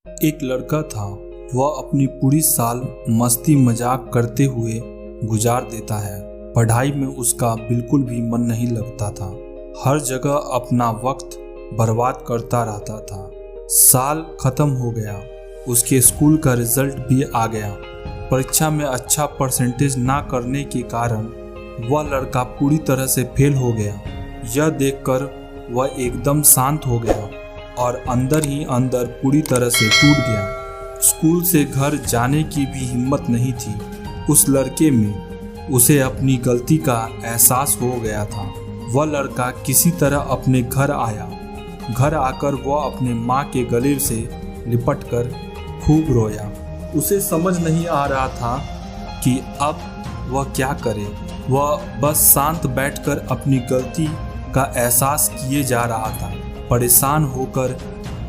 एक लड़का था। वह अपनी पूरी साल मस्ती मजाक करते हुए गुजार देता है। पढ़ाई में उसका बिल्कुल भी मन नहीं लगता था। हर जगह अपना वक्त बर्बाद करता रहता था। साल खत्म हो गया। उसके स्कूल का रिजल्ट भी आ गया। परीक्षा में अच्छा परसेंटेज ना करने के कारण वह लड़का पूरी तरह से फेल हो गया। यह देखकर वह एकदम शांत हो गया और अंदर ही अंदर पूरी तरह से टूट गया। स्कूल से घर जाने की भी हिम्मत नहीं थी उस लड़के में। उसे अपनी गलती का एहसास हो गया था। वह लड़का किसी तरह अपने घर आया। घर आकर वह अपने माँ के गले से लिपटकर खूब रोया। उसे समझ नहीं आ रहा था कि अब वह क्या करे। वह बस शांत बैठकर अपनी गलती का एहसास किए जा रहा था, परेशान होकर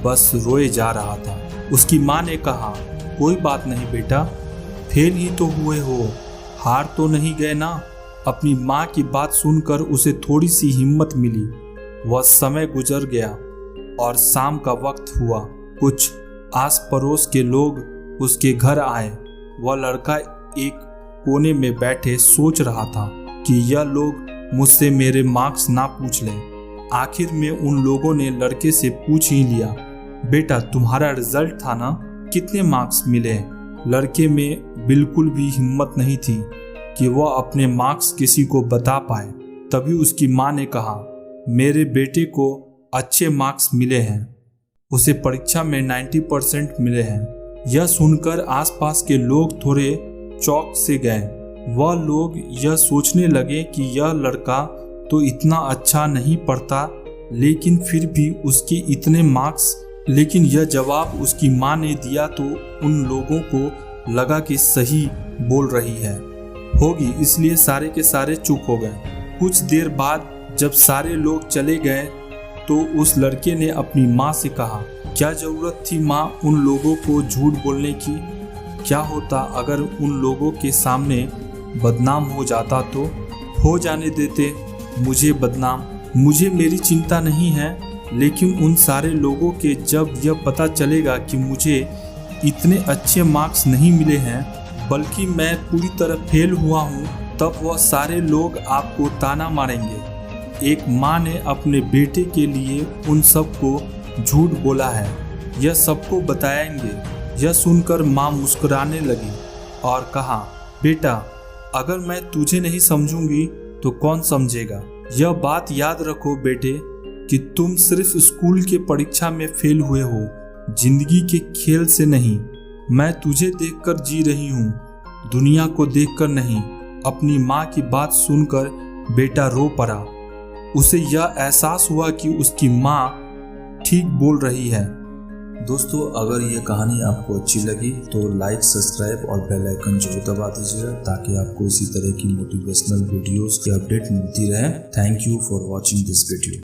बस रोए जा रहा था। उसकी माँ ने कहा, कोई बात नहीं बेटा, फेल ही तो हुए हो, हार तो नहीं गए ना। अपनी माँ की बात सुनकर उसे थोड़ी सी हिम्मत मिली। वह समय गुजर गया और शाम का वक्त हुआ। कुछ आस पड़ोस के लोग उसके घर आए। वह लड़का एक कोने में बैठे सोच रहा था कि यह लोग मुझसे मेरे मार्क्स ना पूछ लें। आखिर में उन लोगों ने लड़के से पूछ ही लिया, बेटा तुम्हारा रिजल्ट था ना, कितने मार्क्स मिले? लड़के में बिल्कुल भी हिम्मत नहीं थी कि वह अपने मार्क्स किसी को बता पाए। तभी उसकी माँ ने कहा, मेरे बेटे को अच्छे मार्क्स मिले हैं, उसे परीक्षा में 90% मिले हैं। यह सुनकर आसपास के लोग थोड़े चौंक से गए। वह लोग यह सोचने लगे कि यह लड़का तो इतना अच्छा नहीं पढ़ता, लेकिन फिर भी उसके इतने मार्क्स। लेकिन यह जवाब उसकी माँ ने दिया तो उन लोगों को लगा कि सही बोल रही है होगी, इसलिए सारे के सारे चुप हो गए। कुछ देर बाद जब सारे लोग चले गए तो उस लड़के ने अपनी माँ से कहा, क्या ज़रूरत थी माँ उन लोगों को झूठ बोलने की? क्या होता अगर उन लोगों के सामने बदनाम हो जाता तो? हो जाने देते मुझे बदनाम, मुझे मेरी चिंता नहीं है। लेकिन उन सारे लोगों के जब यह पता चलेगा कि मुझे इतने अच्छे मार्क्स नहीं मिले हैं, बल्कि मैं पूरी तरह फेल हुआ हूँ, तब वह सारे लोग आपको ताना मारेंगे। एक माँ ने अपने बेटे के लिए उन सबको झूठ बोला है, यह सबको बताएंगे। यह सुनकर माँ मुस्कुराने लगी और कहा, बेटा अगर मैं तुझे नहीं समझूंगी तो कौन समझेगा? यह बात याद रखो बेटे कि तुम सिर्फ स्कूल के परीक्षा में फेल हुए हो, जिंदगी के खेल से नहीं। मैं तुझे देखकर जी रही हूँ, दुनिया को देखकर नहीं। अपनी माँ की बात सुनकर बेटा रो पड़ा। उसे यह एहसास हुआ कि उसकी माँ ठीक बोल रही है। दोस्तों, अगर ये कहानी आपको अच्छी लगी तो लाइक, सब्सक्राइब और बेल आइकन जरूर दबा दीजिएगा ताकि आपको इसी तरह की मोटिवेशनल वीडियोस की अपडेट मिलती रहे। Thank you for watching this video.